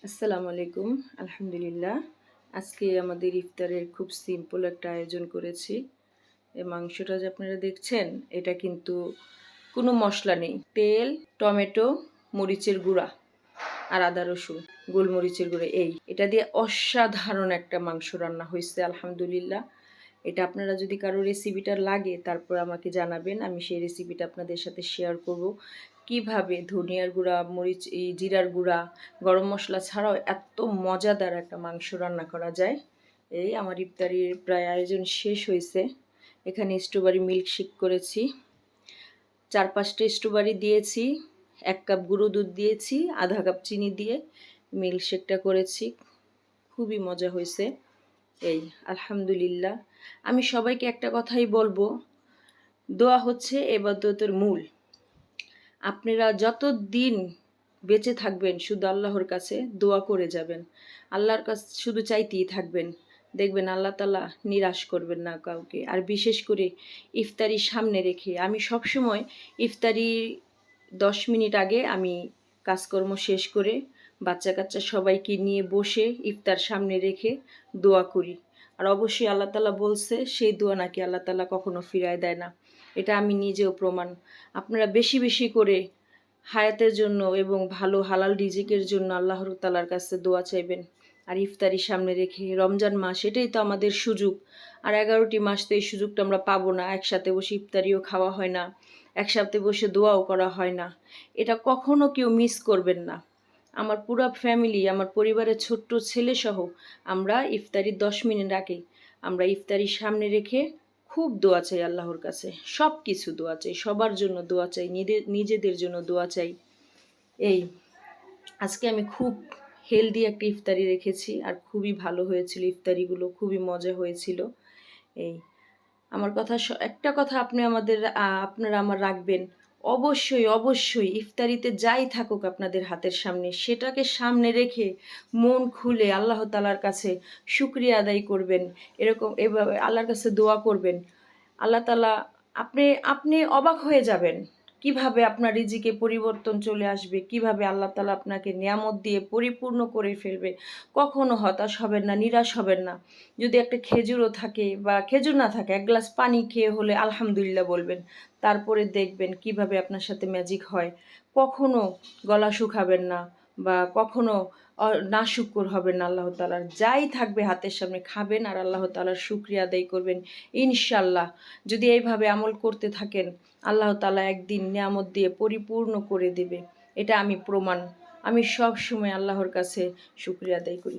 আসসালামু আলাইকুম। আলহামদুলিল্লাহ। আজকে আমাদের ইফতারের খুব সিম্পল একটা আয়োজন করেছি। এই মাংসটা যে আপনারা দেখছেন, এটা কিন্তু কোনো মসলা নেই। তেল, টমেটো, মরিচের গুঁড়া আর আদা রসুন, গোলমরিচের গুঁড়ো এটা দিয়ে অসাধারণ একটা মাংস রান্না হয়েছে আলহামদুলিল্লাহ। এটা আপনারা যদি কারো রেসিপিটা লাগে তারপর আমাকে জানাবেন। আমি সেই রেসিপিটা আপনাদের সাথে শেয়ার করব। কিভাবে ধনিয়ার গুঁড়া, মরিচ, জিরার গুঁড়া, গরম মশলা ছাড়াও এত মজাদার একটা মাংস রান্না করা যায়। আমার ইফতারির প্রায় আয়োজন শেষ হয়েছে। এখানে স্ট্রবেরি মিল্কশেক করেছি, 4-5টা স্ট্রবেরি দিয়েছি, 1 কাপ গুঁড়ো দুধ দিয়েছি, আধা কাপ চিনি দিয়ে মিল্কশেকটা করেছি। খুবই মজা হয়েছে। আলহামদুলিল্লাহ। আমি সবাইকে একটা কথাই বলবো, দোয়া হচ্ছে ইবাদতের মূল। আপনারা যতদিন বেঁচে থাকবেন শুধু আল্লাহর কাছে দোয়া করে যাবেন, আল্লাহর কাছে শুধু চাইতেই থাকবেন। দেখবেন আল্লাহ তাআলা নিরাশ করবেন না কাউকে। আর বিশেষ করে ইফতারি সামনে রেখে আমি সবসময় ইফতারি 10 মিনিট আগে আমি কাজকর্ম শেষ করে বাচ্চা কাচ্চা সবাইকে নিয়ে বসে ইফতার সামনে রেখে দোয়া করি। আর অবশ্যই আল্লাহ তাআলা বলছে সেই দোয়া নাকি আল্লাহ তাআলা কখনো ফিরায় দেয় না। এটা আমি নিজেও প্রমাণ। আপনারা বেশি বেশি করে হায়াতের জন্য এবং ভালো হালাল রিজিকের জন্য আল্লাহর তাআলার কাছে দোয়া চাইবেন। আর ইফতারি সামনে রেখে রমজান মাস, এটাই তো আমাদের সুযোগ। আর 11টি মাস তো এই সুযোগটা আমরা পাবো না। একসাথে বসে ইফতারিও খাওয়া হয় না, একসাথে বসে দোয়াও করা হয় না। এটা কখনো কেউ মিস করবেন না। আমার পুরো ফ্যামিলি, আমার পরিবারের ছোট্ট ছেলেসহ আমরা ইফতারি 10 মিনিট আগে আমরা ইফতারি সামনে রেখে খুব দোয়া চাই আল্লাহর কাছে। সব কিছু দোয়া চাই, সবার জন্য দোয়া চাই, নিজেদের জন্য দোয়া চাই। এই আজকে আমি খুব হেলদি একটা ইফতারি রেখেছি আর খুবই ভালো হয়েছিল ইফতারিগুলো, খুবই মজা হয়েছিল। এই আমার কথা একটা কথা আপনারা আমার রাখবেন। অবশ্যই অবশ্যই ইফতারিতে যাই থাকুক আপনাদের হাতের সামনে, সেটাকে সামনে রেখে মন খুলে আল্লাহ তাআলার কাছে শুকরিয়া আদায় করবেন। এভাবে আল্লাহর কাছে দোয়া করবেন। আল্লাহ তাআলা, আপনি আপনি অবাক হয়ে যাবেন কিভাবে আপনার রিজিকে পরিবর্তন চলে আসবে, কিভাবে আল্লাহ তাআলা আপনাকে নিয়ামত দিয়ে পরিপূর্ণ করে ফেলবে। কখনো হতাশ হবেন না, নিরাশ হবেন না। যদি একটা খেজুরও থাকে বা খেজুর না থাকে, 1 গ্লাস পানি খেয়ে হলে আলহামদুলিল্লাহ বলবেন। তারপরে দেখবেন কিভাবে আপনার সাথে ম্যাজিক হয়। কখনো গলা শুকাবেন না বা কখনো নাশুকর হবেন না আল্লাহ তাআলার। যাই থাকবে হাতের সামনে খাবেন আর আল্লাহ তাআলার শুকরিয়া আদায় করবেন। ইনশাআল্লাহ যদি এইভাবে আমল করতে থাকেন, আল্লাহ তাআলা একদিন নিয়ামত দিয়ে পরিপূর্ণ করে দেবে। এটা আমি প্রমাণ। আমি সব সময় আল্লাহর কাছে শুকরিয়া আদায় করি।